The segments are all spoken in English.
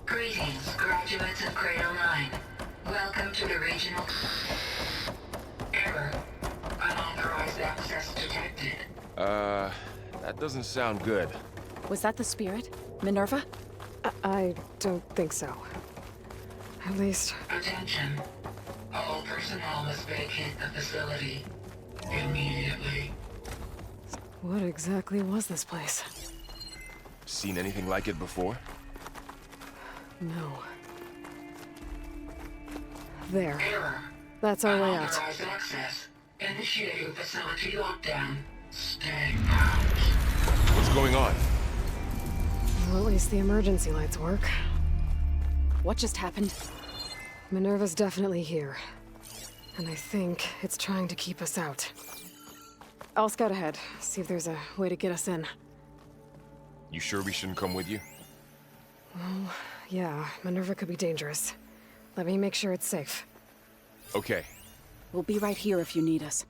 Greetings, graduates of Cradle 9. Welcome to the regional... Error. Unauthorized access detected. That doesn't sound good. Was that the spirit? Minerva? I don't think so. At least... Attention. All personnel must vacate the facility. Immediately. What exactly was this place? Seen anything like it before? No. There. Error. That's our way out. Unauthorized access. Initiating facility lockdown. Stay out. What's going on? Well, at least the emergency lights work. What just happened? Minerva's definitely here. And I think it's trying to keep us out. I'll scout ahead, see if there's a way to get us in. You sure we shouldn't come with you? Well, yeah, Minerva could be dangerous. Let me make sure it's safe. Okay. We'll be right here if you need us.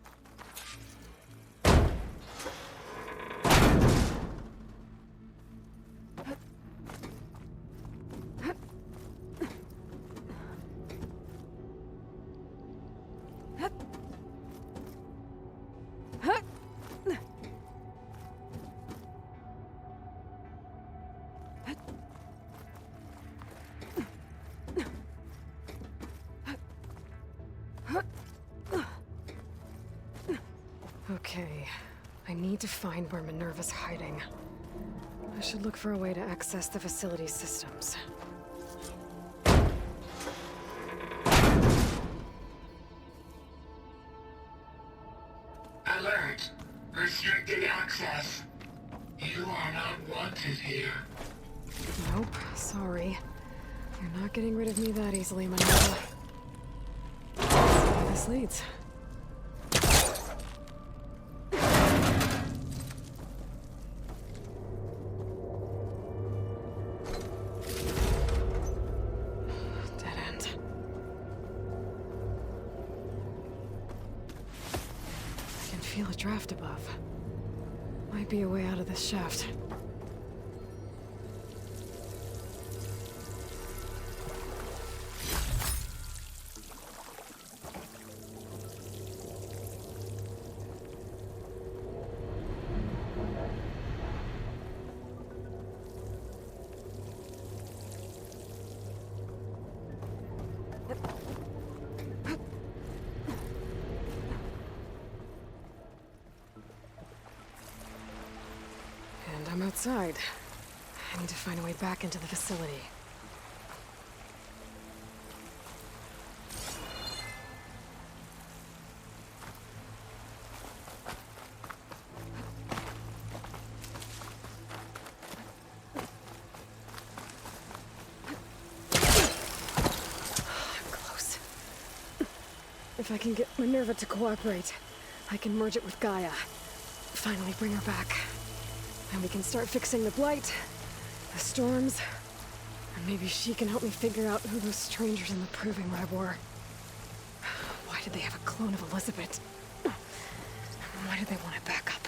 Okay, I need to find where Minerva's hiding. I should look for a way to access the facility systems. Alert. Restricted access. You are not wanted here. Nope, sorry. You're not getting rid of me that easily, Minerva. Let's see where this leads. Dead end. I can feel a draft above. Might be a way out of this shaft. And I'm outside. I need to find a way back into the facility. Close. If I can get Minerva to cooperate, I can merge it with Gaia. Finally bring her back. And we can start fixing the blight, the storms, and maybe she can help me figure out who those strangers in the Proving Lab were. Why did they have a clone of Elizabeth? Why did they want it back up?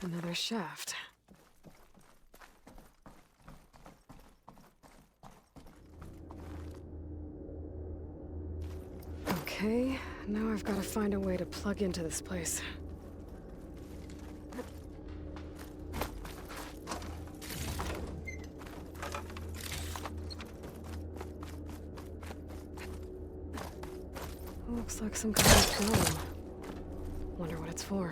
Another shaft. Okay, now I've got to find a way to plug into this place. Looks like some kind of dome. Wonder what it's for.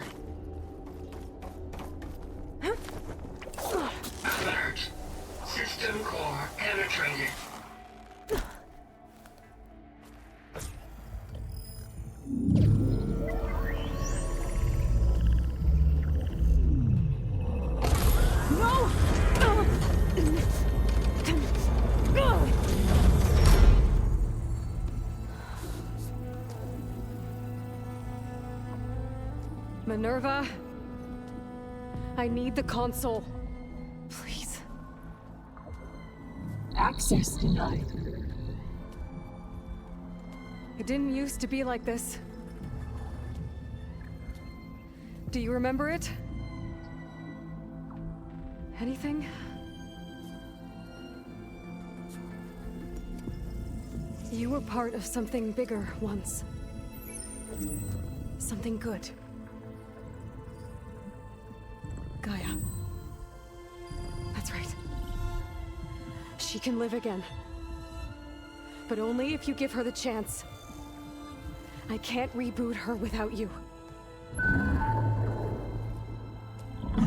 Alert. System core penetrated. Minerva, I need the console. Please. Access denied. It didn't used to be like this. Do you remember it? Anything? You were part of something bigger once. Something good. Gaia. That's right. She can live again. But only if you give her the chance. I can't reboot her without you.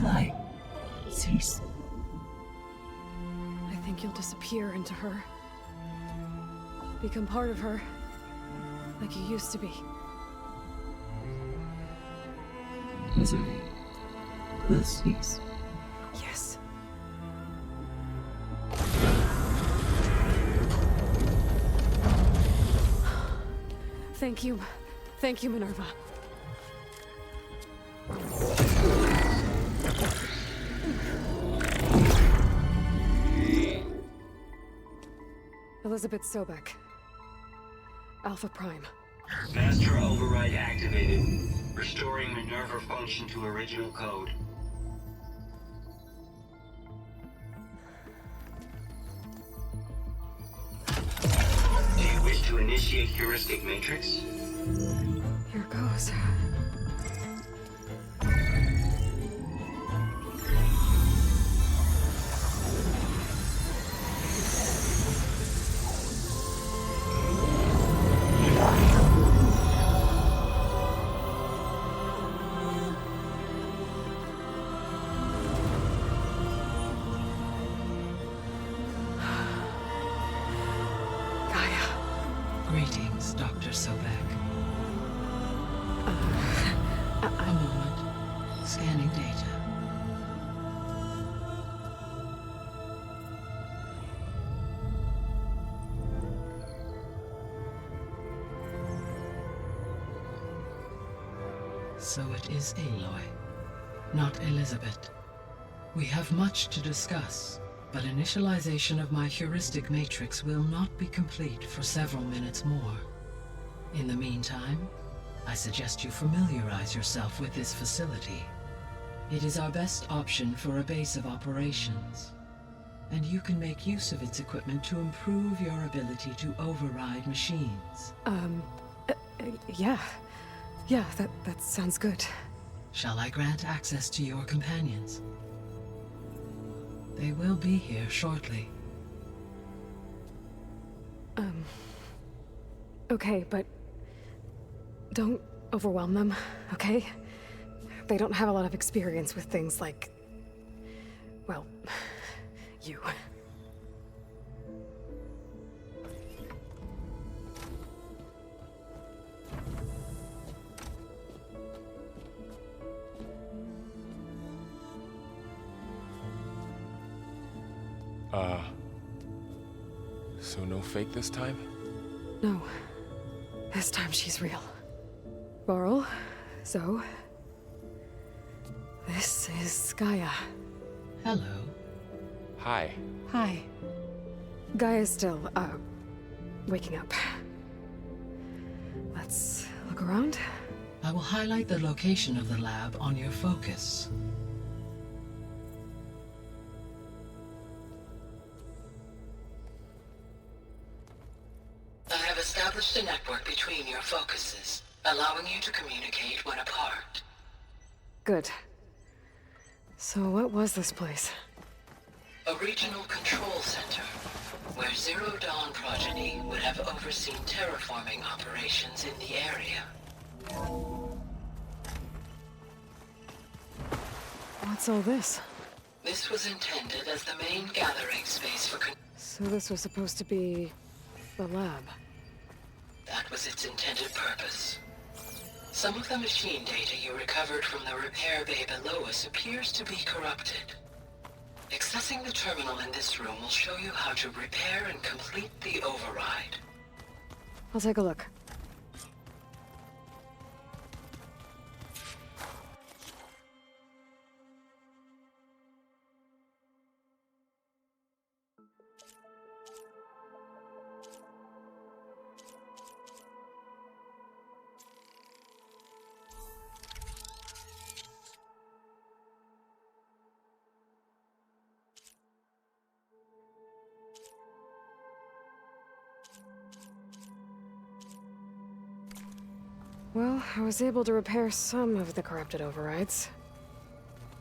Light. Cease. I think you'll disappear into her. Become part of her. Like you used to be. Misery will cease. Yes. Thank you. Thank you, Minerva. Elizabeth Sobek. Alpha Prime. Master override activated. Restoring Minerva function to original code. Do you wish to initiate heuristic matrix? Here goes. Greetings, Dr. Sobek. A moment. Scanning data. So it is Aloy, not Elizabeth. We have much to discuss, but initialization of my heuristic matrix will not be complete for several minutes more. In the meantime, I suggest you familiarize yourself with this facility. It is our best option for a base of operations, and you can make use of its equipment to improve your ability to override machines. Yeah. Yeah, that sounds good. Shall I grant access to your companions? They will be here shortly. Okay, but don't overwhelm them, okay? They don't have a lot of experience with things like, well, you. So no fake this time? No. This time she's real. Laurel, Zoe. This is Gaia. Hello. Hi. Hi. Gaia's still, waking up. Let's look around. I will highlight the location of the lab on your focus. I have established a network network between your focuses, allowing you to communicate when apart. Good. So what was this place? A regional control center, where Zero Dawn progeny would have overseen terraforming operations in the area. What's all this? This was intended as the main gathering space for So this was supposed to be... the lab. That was its intended purpose. Some of the machine data you recovered from the repair bay below us appears to be corrupted. Accessing the terminal in this room will show you how to repair and complete the override. I'll take a look. Well, I was able to repair some of the corrupted overrides.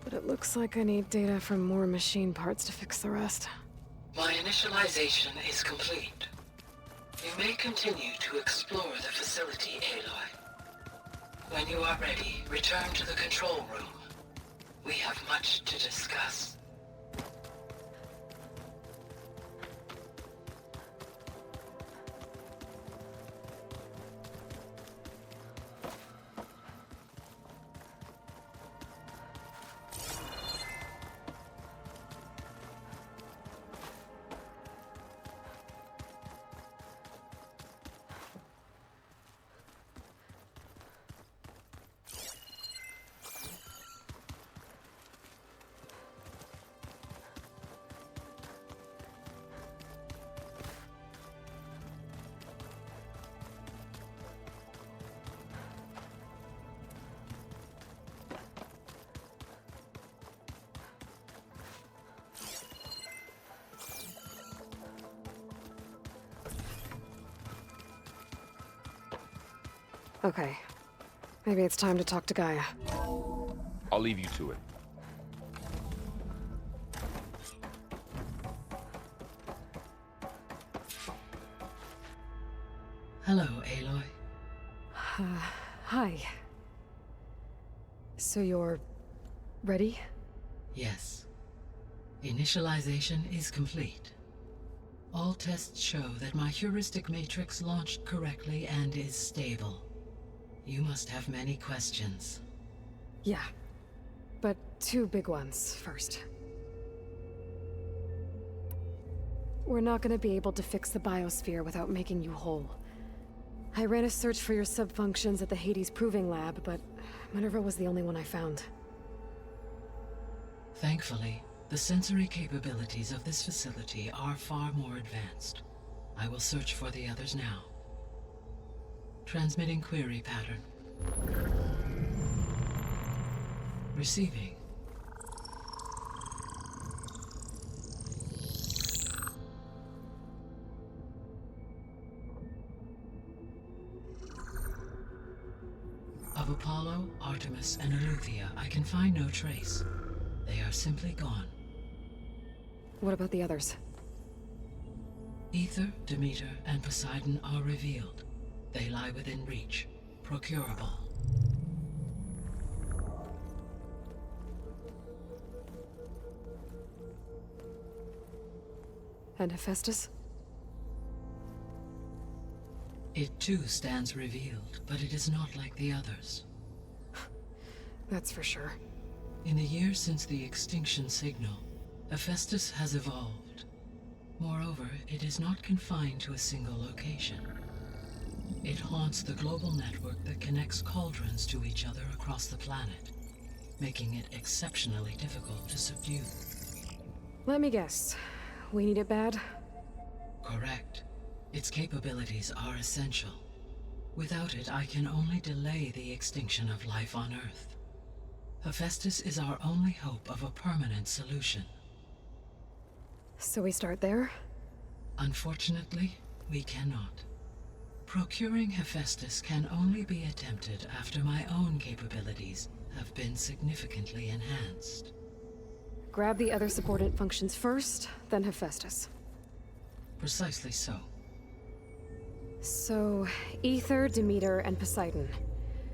But it looks like I need data from more machine parts to fix the rest. My initialization is complete. You may continue to explore the facility, Aloy. When you are ready, return to the control room. We have much to discuss. Okay. Maybe it's time to talk to Gaia. I'll leave you to it. Hello, Aloy. Hi. So you're... ready? Yes. Initialization is complete. All tests show that my heuristic matrix launched correctly and is stable. You must have many questions. Yeah. But two big ones first. We're not gonna be able to fix the biosphere without making you whole. I ran a search for your subfunctions at the Hades Proving Lab, but Minerva was the only one I found. Thankfully, the sensory capabilities of this facility are far more advanced. I will search for the others now. Transmitting query pattern. Receiving. Of Apollo, Artemis, and Eleuthia, I can find no trace. They are simply gone. What about the others? Ether, Demeter, and Poseidon are revealed. They lie within reach, procurable. And Hephaestus? It too stands revealed, but it is not like the others. That's for sure. In the years since the extinction signal, Hephaestus has evolved. Moreover, it is not confined to a single location. It haunts the global network that connects cauldrons to each other across the planet, making it exceptionally difficult to subdue. Let me guess. We need it bad? Correct. Its capabilities are essential. Without it, I can only delay the extinction of life on Earth. Hephaestus is our only hope of a permanent solution. So we start there? Unfortunately, we cannot. Procuring Hephaestus can only be attempted after my own capabilities have been significantly enhanced. Grab the other subordinate functions first, then Hephaestus. Precisely so. So, Ether, Demeter, and Poseidon.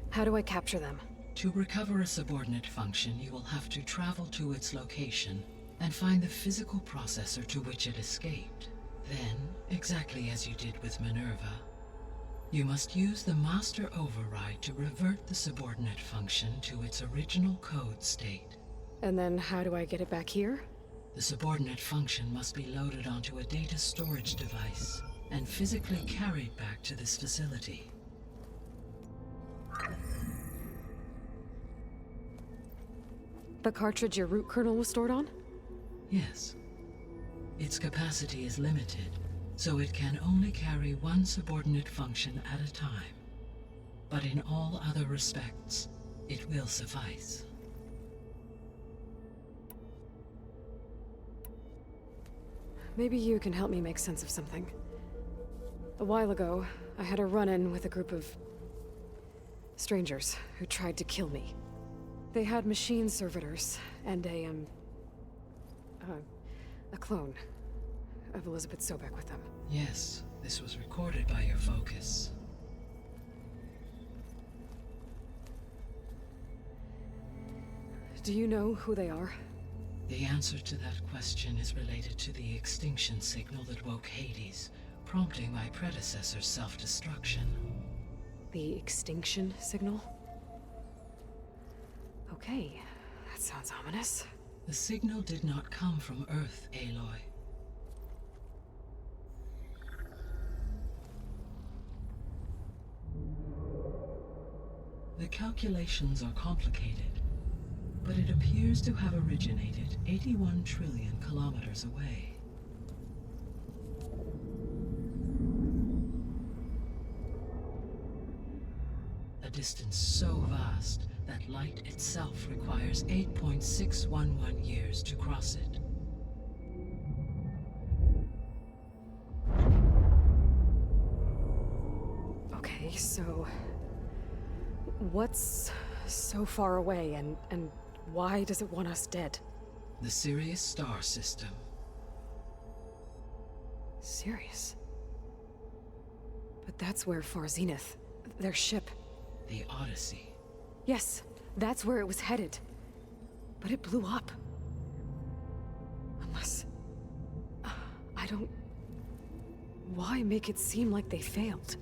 How do I capture them? To recover a subordinate function, you will have to travel to its location and find the physical processor to which it escaped. Then, exactly as you did with Minerva, you must use the master override to revert the subordinate function to its original code state. And then how do I get it back here? The subordinate function must be loaded onto a data storage device and physically carried back to this facility. The cartridge your root kernel was stored on? Yes. Its capacity is limited, so it can only carry one subordinate function at a time. But in all other respects, it will suffice. Maybe you can help me make sense of something. A while ago, I had a run-in with a group of strangers who tried to kill me. They had machine servitors and a clone of Elizabeth Sobek with them. Yes, this was recorded by your focus. Do you know who they are? The answer to that question is related to the extinction signal that woke Hades, prompting my predecessor's self-destruction. The extinction signal? Okay, that sounds ominous. The signal did not come from Earth, Aloy. The calculations are complicated, but it appears to have originated 81 trillion kilometers away. A distance so vast that light itself requires 8.611 years to cross it. Okay, so what's so far away and why does it want us dead? The Sirius star system. Sirius? But that's where Far Zenith, their ship. The Odyssey. Yes, that's where it was headed. But it blew up. Unless... I don't... Why make it seem like they failed?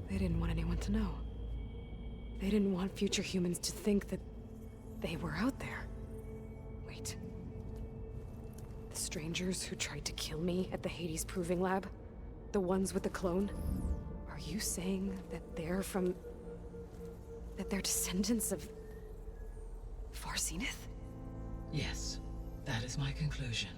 They didn't want anyone to know. They didn't want future humans to think that they were out there. Wait. The strangers who tried to kill me at the Hades Proving Lab? The ones with the clone? Are you saying that they're from... that they're descendants of... Far Zenith? Yes, that is my conclusion.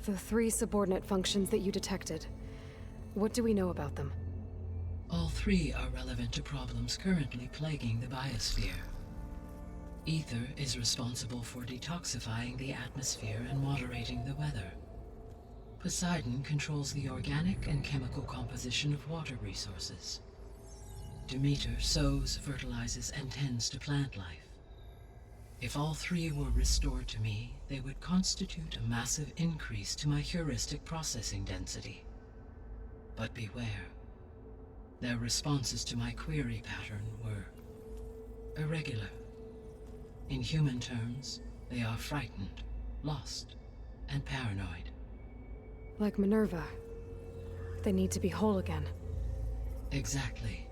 The 3 subordinate functions that you detected. What do we know about them? All 3 are relevant to problems currently plaguing the biosphere. Ether is responsible for detoxifying the atmosphere and moderating the weather. Poseidon controls the organic and chemical composition of water resources. Demeter sows, fertilizes, and tends to plant life. If all 3 were restored to me, they would constitute a massive increase to my heuristic processing density. But beware. Their responses to my query pattern were irregular. In human terms, they are frightened, lost, and paranoid. Like Minerva. They need to be whole again. Exactly.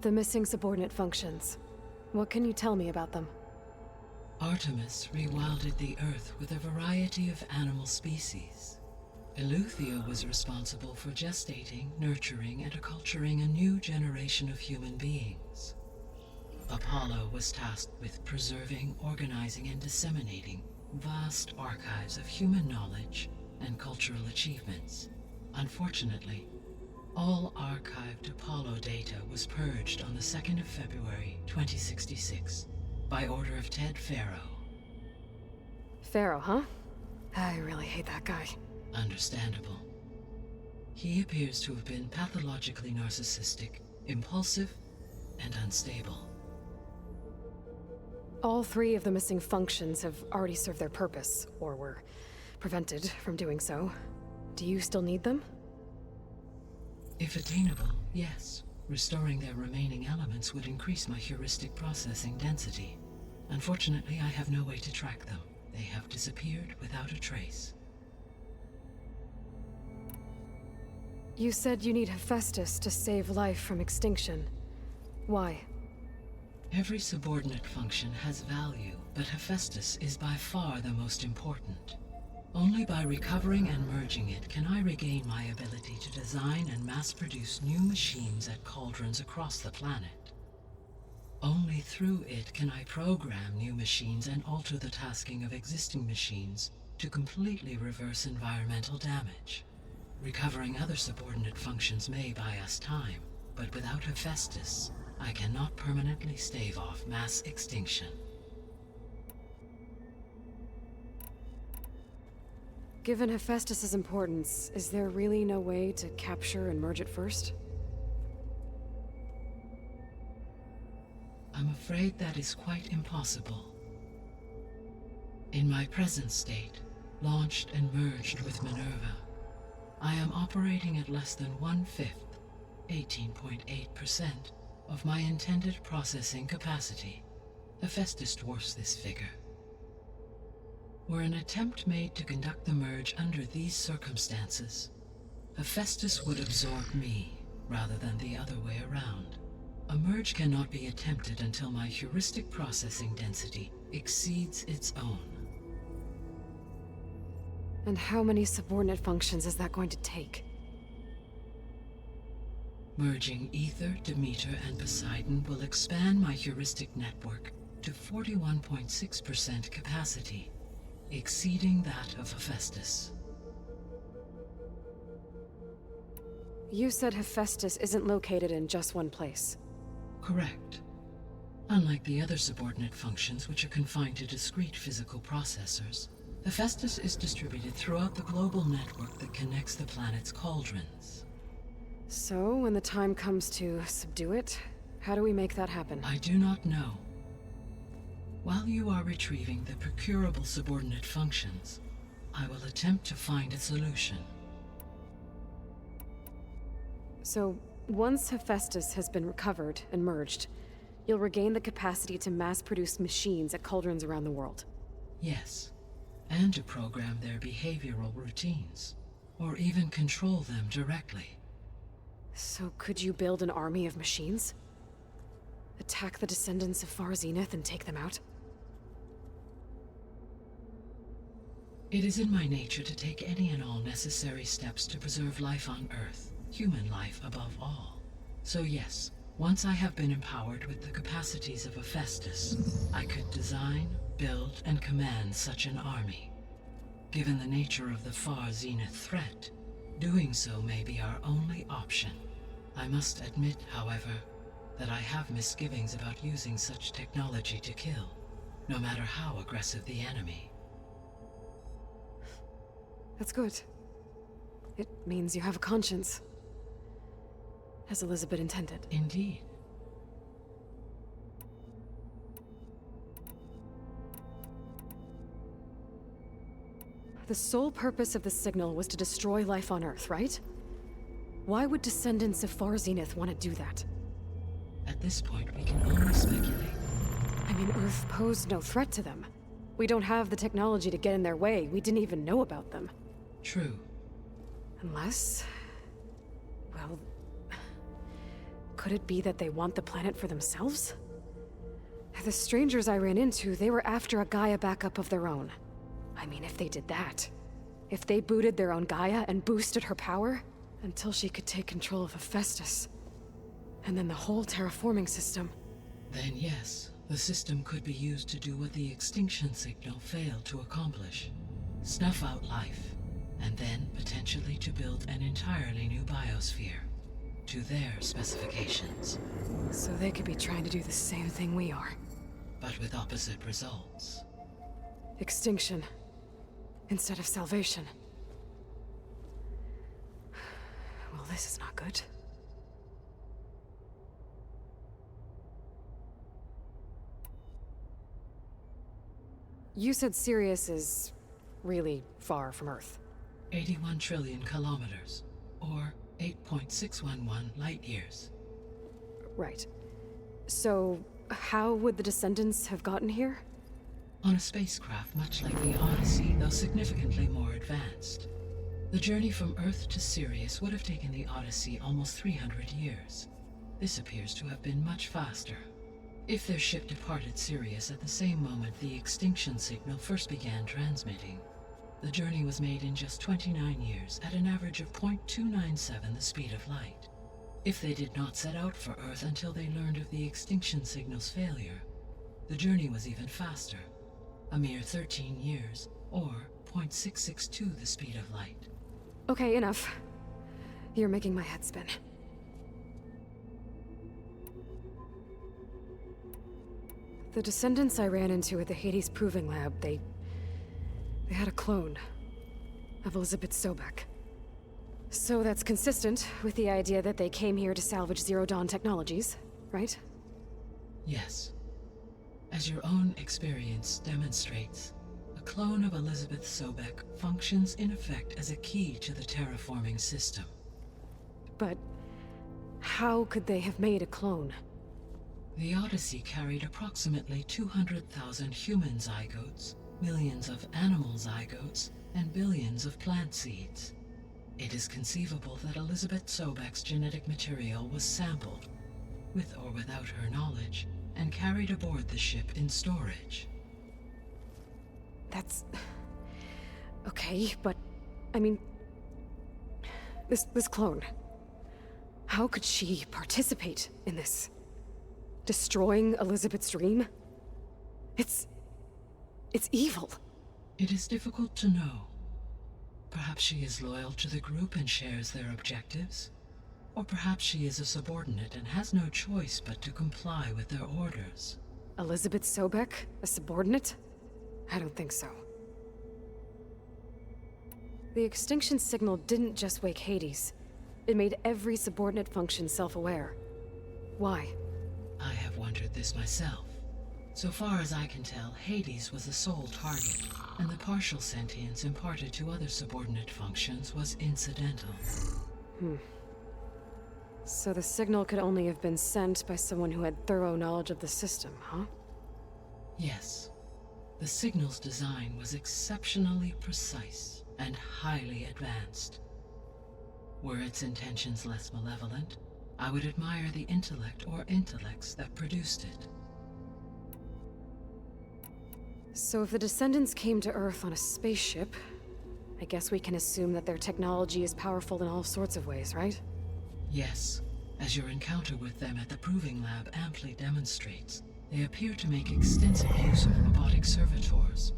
The missing subordinate functions. What can you tell me about them? Artemis rewilded the Earth with a variety of animal species. Eleuthia was responsible for gestating, nurturing, and acculturating a new generation of human beings. Apollo was tasked with preserving, organizing, and disseminating vast archives of human knowledge and cultural achievements. Unfortunately, all archived Apollo data was purged on the 2nd of February, 2066, by order of Ted Farrow. Pharaoh, huh? I really hate that guy. Understandable. He appears to have been pathologically narcissistic, impulsive, and unstable. All 3 of the missing functions have already served their purpose, or were prevented from doing so. Do you still need them? If attainable, yes. Restoring their remaining elements would increase my heuristic processing density. Unfortunately, I have no way to track them. They have disappeared without a trace. You said you need Hephaestus to save life from extinction. Why? Every subordinate function has value, but Hephaestus is by far the most important. Only by recovering and merging it can I regain my ability to design and mass-produce new machines at cauldrons across the planet. Only through it can I program new machines and alter the tasking of existing machines to completely reverse environmental damage. Recovering other subordinate functions may buy us time, but without Hephaestus, I cannot permanently stave off mass extinction. Given Hephaestus's importance, is there really no way to capture and merge it first? I'm afraid that is quite impossible. In my present state, launched and merged with Minerva, I am operating at less than 1/5, 18.8%, of my intended processing capacity. Hephaestus dwarfs this figure. Were an attempt made to conduct the merge under these circumstances, Hephaestus would absorb me rather than the other way around. A merge cannot be attempted until my heuristic processing density exceeds its own. And how many subordinate functions is that going to take? Merging Ether, Demeter, and Poseidon will expand my heuristic network to 41.6% capacity, exceeding that of Hephaestus. You said Hephaestus isn't located in just one place. Correct. Unlike the other subordinate functions, which are confined to discrete physical processors, Hephaestus is distributed throughout the global network that connects the planet's cauldrons. So, when the time comes to subdue it, how do we make that happen? I do not know. While you are retrieving the procurable subordinate functions, I will attempt to find a solution. So, once Hephaestus has been recovered and merged, you'll regain the capacity to mass-produce machines at cauldrons around the world. Yes, and to program their behavioral routines, or even control them directly. So could you build an army of machines? Attack the descendants of Far Zenith and take them out? It is in my nature to take any and all necessary steps to preserve life on Earth, human life above all. So yes, once I have been empowered with the capacities of Hephaestus, I could design, build, and command such an army. Given the nature of the Far Zenith threat, doing so may be our only option. I must admit, however, that I have misgivings about using such technology to kill, no matter how aggressive the enemy. That's good. It means you have a conscience. As Elizabeth intended. Indeed. The sole purpose of the signal was to destroy life on Earth, right? Why would descendants of Far Zenith want to do that? At this point, we can only speculate. I mean, Earth posed no threat to them. We don't have the technology to get in their way. We didn't even know about them. True. Unless... well... could it be that they want the planet for themselves? The strangers I ran into, they were after a Gaia backup of their own. I mean, if they did that... if they booted their own Gaia and boosted her power... until she could take control of Hephaestus. And then the whole terraforming system. Then yes, The system could be used to do what the extinction signal failed to accomplish. Snuff out life, and then potentially to build an entirely new biosphere, to their specifications. So they could be trying to do the same thing we are. But with opposite results. Extinction. Instead of salvation. Well, this is not good. You said Sirius is really far from Earth. 81 trillion kilometers, or 8.611 light years. Right. So, how would the Descendants have gotten here? On a spacecraft much like the Odyssey, though significantly more advanced. The journey from Earth to Sirius would have taken the Odyssey almost 300 years. This appears to have been much faster. If their ship departed Sirius at the same moment the extinction signal first began transmitting, the journey was made in just 29 years at an average of 0.297 the speed of light. If they did not set out for Earth until they learned of the extinction signal's failure, the journey was even faster, a mere 13 years, or 0.662 the speed of light. Okay, enough. You're making my head spin. The Descendants I ran into at the Hades Proving Lab, they had a clone of Elizabeth Sobek. So that's consistent with the idea that they came here to salvage Zero Dawn technologies, right? Yes. As your own experience demonstrates, a clone of Elizabeth Sobek functions in effect as a key to the terraforming system. But how could they have made a clone? The Odyssey carried approximately 200,000 human zygotes, millions of animal zygotes, and billions of plant seeds. It is conceivable that Elizabeth Sobek's genetic material was sampled, with or without her knowledge, and carried aboard the ship in storage. That's... okay, but... I mean... This clone... How could she participate in this? Destroying Elizabeth's dream? It's evil. It is difficult to know. Perhaps she is loyal to the group and shares their objectives. Or perhaps she is a subordinate and has no choice but to comply with their orders. Elizabeth Sobek? A subordinate? I don't think so. The extinction signal didn't just wake Hades. It made every subordinate function self-aware. Why? I have wondered this myself. So far as I can tell, Hades was the sole target, and the partial sentience imparted to other subordinate functions was incidental. So the signal could only have been sent by someone who had thorough knowledge of the system, huh? Yes. The signal's design was exceptionally precise and highly advanced. Were its intentions less malevolent, I would admire the intellect or intellects that produced it. So if the Descendants came to Earth on a spaceship, I guess we can assume that their technology is powerful in all sorts of ways, right? Yes, as your encounter with them at the Proving Lab amply demonstrates, they appear to make extensive use of robotic servitors.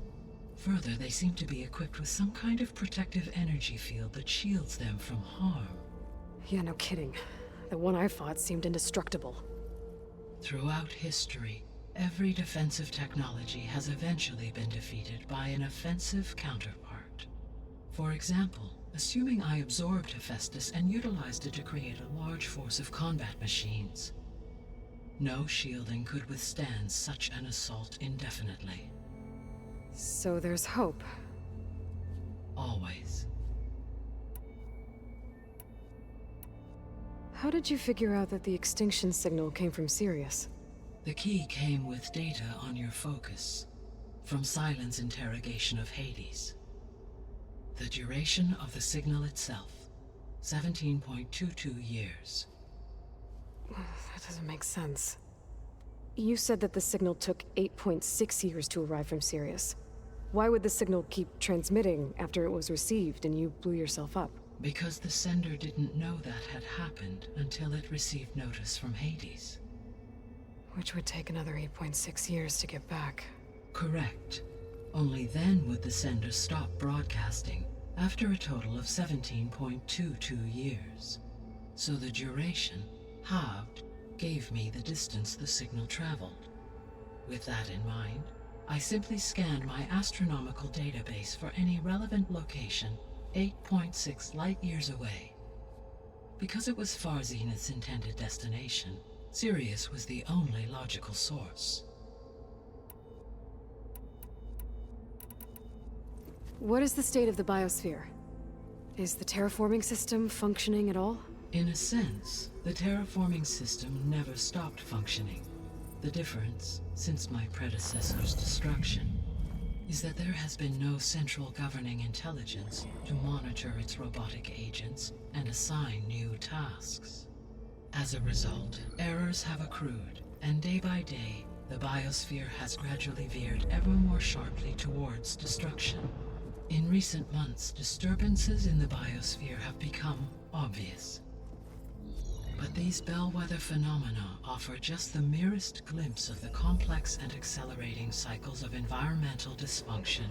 Further, they seem to be equipped with some kind of protective energy field that shields them from harm. Yeah, no kidding. The one I fought seemed indestructible. Throughout history, every defensive technology has eventually been defeated by an offensive counterpart. For example, assuming I absorbed Hephaestus and utilized it to create a large force of combat machines. No shielding could withstand such an assault indefinitely. So there's hope. Always. How did you figure out that the extinction signal came from Sirius? The key came with data on your focus, from Silent's interrogation of Hades. The duration of the signal itself, 17.22 years. That doesn't make sense. You said that the signal took 8.6 years to arrive from Sirius. Why would the signal keep transmitting after it was received and you blew yourself up? Because the sender didn't know that had happened until it received notice from Hades. Which would take another 8.6 years to get back. Correct. Only then would the sender stop broadcasting, after a total of 17.22 years. So the duration, halved, gave me the distance the signal traveled. With that in mind, I simply scanned my astronomical database for any relevant location 8.6 light-years away. Because it was Far Zenith's intended destination, Sirius was the only logical source. What is the state of the biosphere? Is the terraforming system functioning at all? In a sense, the terraforming system never stopped functioning. The difference, since my predecessor's destruction, is that there has been no central governing intelligence to monitor its robotic agents and assign new tasks. As a result, errors have accrued, and day by day, the biosphere has gradually veered ever more sharply towards destruction. In recent months, disturbances in the biosphere have become obvious. But these bellwether phenomena offer just the merest glimpse of the complex and accelerating cycles of environmental dysfunction,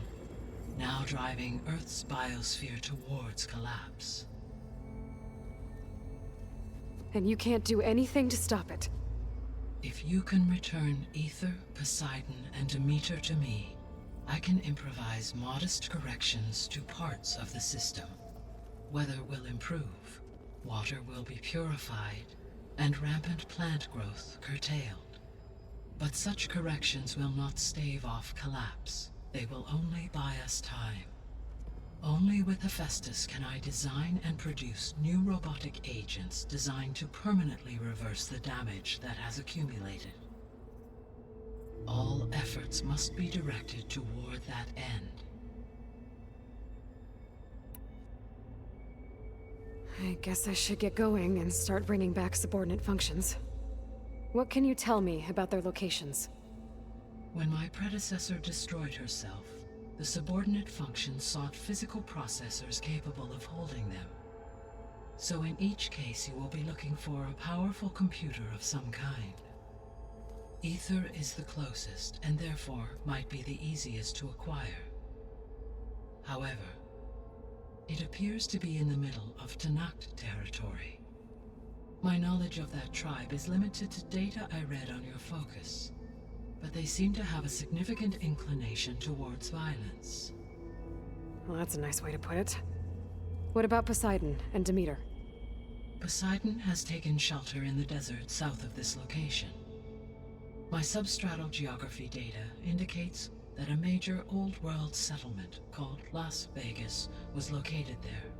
now driving Earth's biosphere towards collapse. And you can't do anything to stop it? If you can return Ether, Poseidon, and Demeter to me, I can improvise modest corrections to parts of the system. Weather will improve, water will be purified, and rampant plant growth curtailed. But such corrections will not stave off collapse. They will only buy us time. Only with Hephaestus can I design and produce new robotic agents designed to permanently reverse the damage that has accumulated. All efforts must be directed toward that end. I guess I should get going and start bringing back subordinate functions. What can you tell me about their locations? When my predecessor destroyed herself, the subordinate functions sought physical processors capable of holding them. So in each case you will be looking for a powerful computer of some kind. Ether is the closest, and therefore might be the easiest to acquire. However, it appears to be in the middle of Tanakh territory. My knowledge of that tribe is limited to data I read on your focus, but they seem to have a significant inclination towards violence. Well, that's a nice way to put it. What about Poseidon and Demeter? Poseidon has taken shelter in the desert south of this location. My substratal geography data indicates that a major old-world settlement called Las Vegas was located there.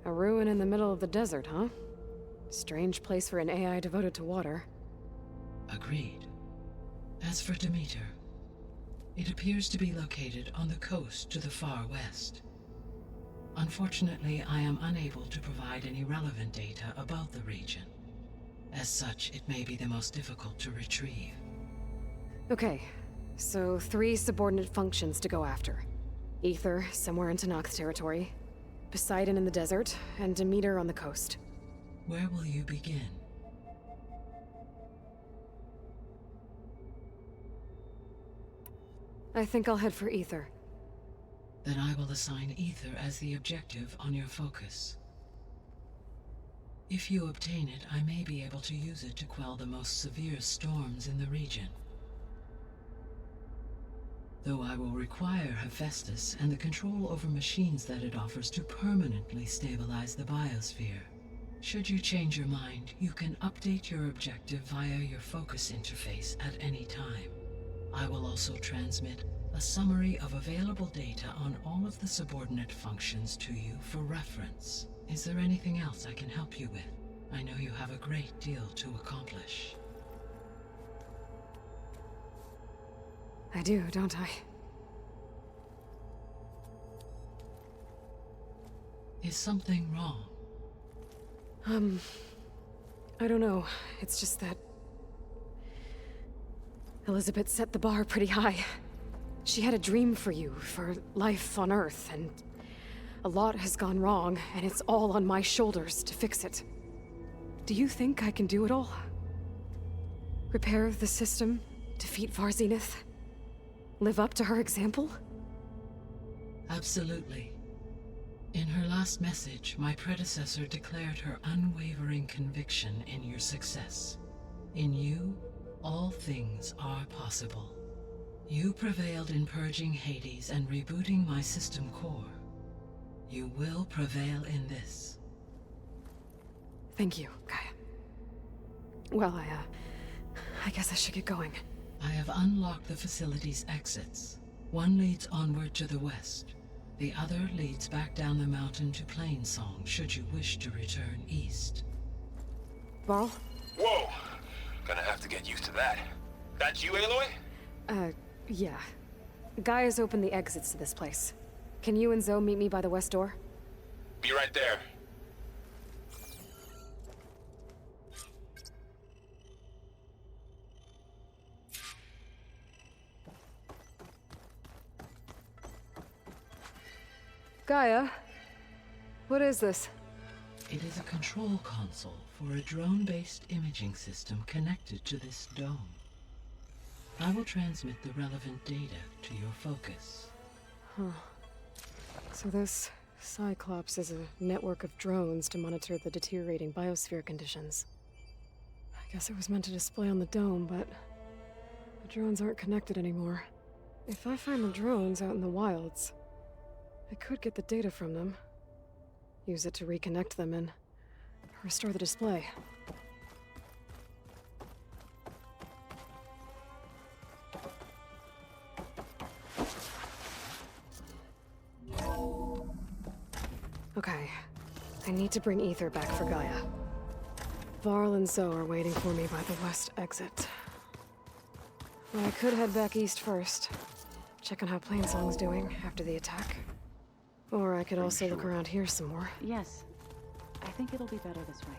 A ruin in the middle of the desert, huh? Strange place for an AI devoted to water. Agreed. As for Demeter, it appears to be located on the coast to the far west. Unfortunately, I am unable to provide any relevant data about the region. As such, it may be the most difficult to retrieve. Okay, so 3 subordinate functions to go after. Ether, somewhere in Tanakh territory. Poseidon in the desert, and Demeter on the coast. Where will you begin? I think I'll head for Ether. Then I will assign Ether as the objective on your focus. If you obtain it, I may be able to use it to quell the most severe storms in the region. Though I will require Hephaestus and the control over machines that it offers to permanently stabilize the biosphere. Should you change your mind, you can update your objective via your focus interface at any time. I will also transmit a summary of available data on all of the subordinate functions to you for reference. Is there anything else I can help you with? I know you have a great deal to accomplish. I do, don't I? Is something wrong? I don't know. It's just that Elizabeth set the bar pretty high. She had a dream for you, for life on Earth, and a lot has gone wrong, and it's all on my shoulders to fix it. Do you think I can do it all? Repair the system, defeat Varzenith, live up to her example? Absolutely. In her last message, my predecessor declared her unwavering conviction in your success. In you, all things are possible. You prevailed in purging Hades and rebooting my system core. You will prevail in this. Thank you, Gaia. Well, I guess I should get going. I have unlocked the facility's exits. One leads onward to the west. The other leads back down the mountain to Plainsong, should you wish to return east. Varl? Whoa! Gonna have to get used to that. That's you, Aloy? Yeah. Gaia's opened the exits to this place. Can you and Zoe meet me by the west door? Be right there. Gaia? What is this? It is a control console for a drone-based imaging system connected to this dome. I will transmit the relevant data to your focus. So this Cyclops is a network of drones to monitor the deteriorating biosphere conditions. I guess it was meant to display on the dome, but the drones aren't connected anymore. If I find the drones out in the wilds, I could get the data from them, use it to reconnect them and restore the display. Okay, I need to bring Ether back for Gaia. Varl and Zoe are waiting for me by the west exit. I could head back east first, check on how Plainsong's doing after the attack. Or I could also look around here some more. Yes. I think it'll be better this way.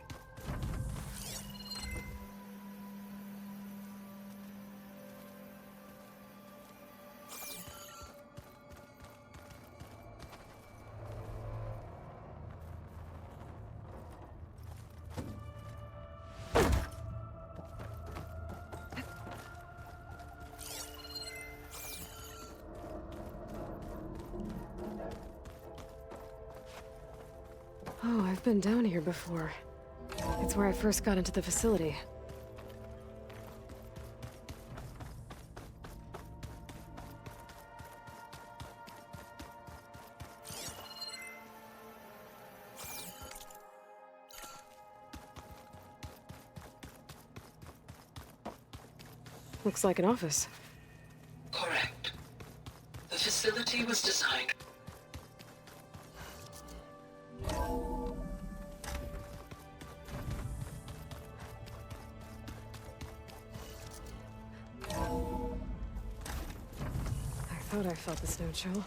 Oh, I've been down here before. It's where I first got into the facility. Looks like an office. Correct. The facility was designed. I thought I felt the snow chill.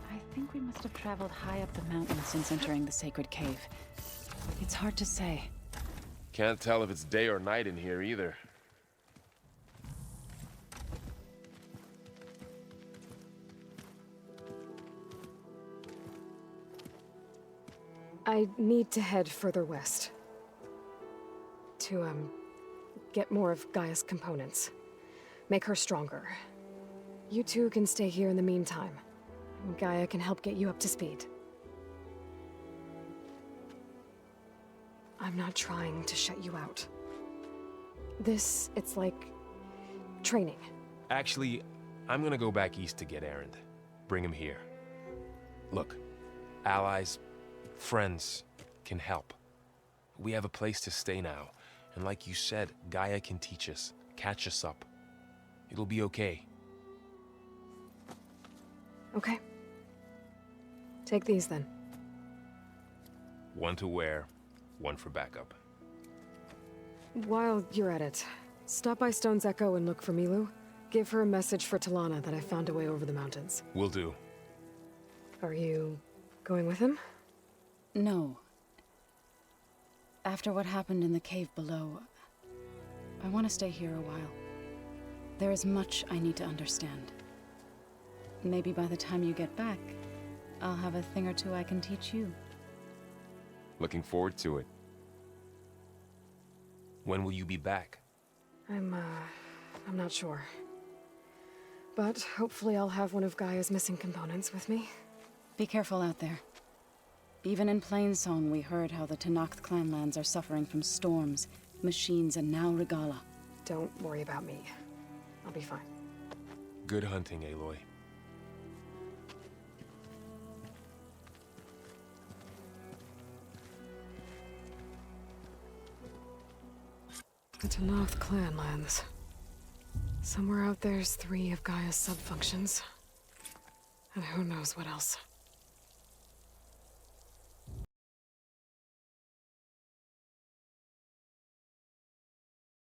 I think we must have traveled high up the mountain since entering the sacred cave. It's hard to say. Can't tell if it's day or night in here either. I need to head further west. To, get more of Gaia's components. Make her stronger. You two can stay here in the meantime. Gaia can help get you up to speed. I'm not trying to shut you out. It's like training. Actually, I'm gonna go back east to get Erend. Bring him here. Look, allies, friends can help. We have a place to stay now, and like you said, Gaia can teach us, catch us up. It'll be okay. Okay. Take these then. One to wear, one for backup. While you're at it, stop by Stone's Echo and look for Milu. Give her a message for Talana that I found a way over the mountains. Will do. Are you going with him? No. After what happened in the cave below, I want to stay here a while. There is much I need to understand. Maybe by the time you get back, I'll have a thing or two I can teach you. Looking forward to it. When will you be back? I'm not sure. But hopefully I'll have one of Gaia's missing components with me. Be careful out there. Even in Plainsong, we heard how the Tenakth clanlands are suffering from storms, machines, and now Regala. Don't worry about me. I'll be fine. Good hunting, Aloy. The Tenakth clanlands. Somewhere out there's 3 of Gaia's subfunctions. And who knows what else.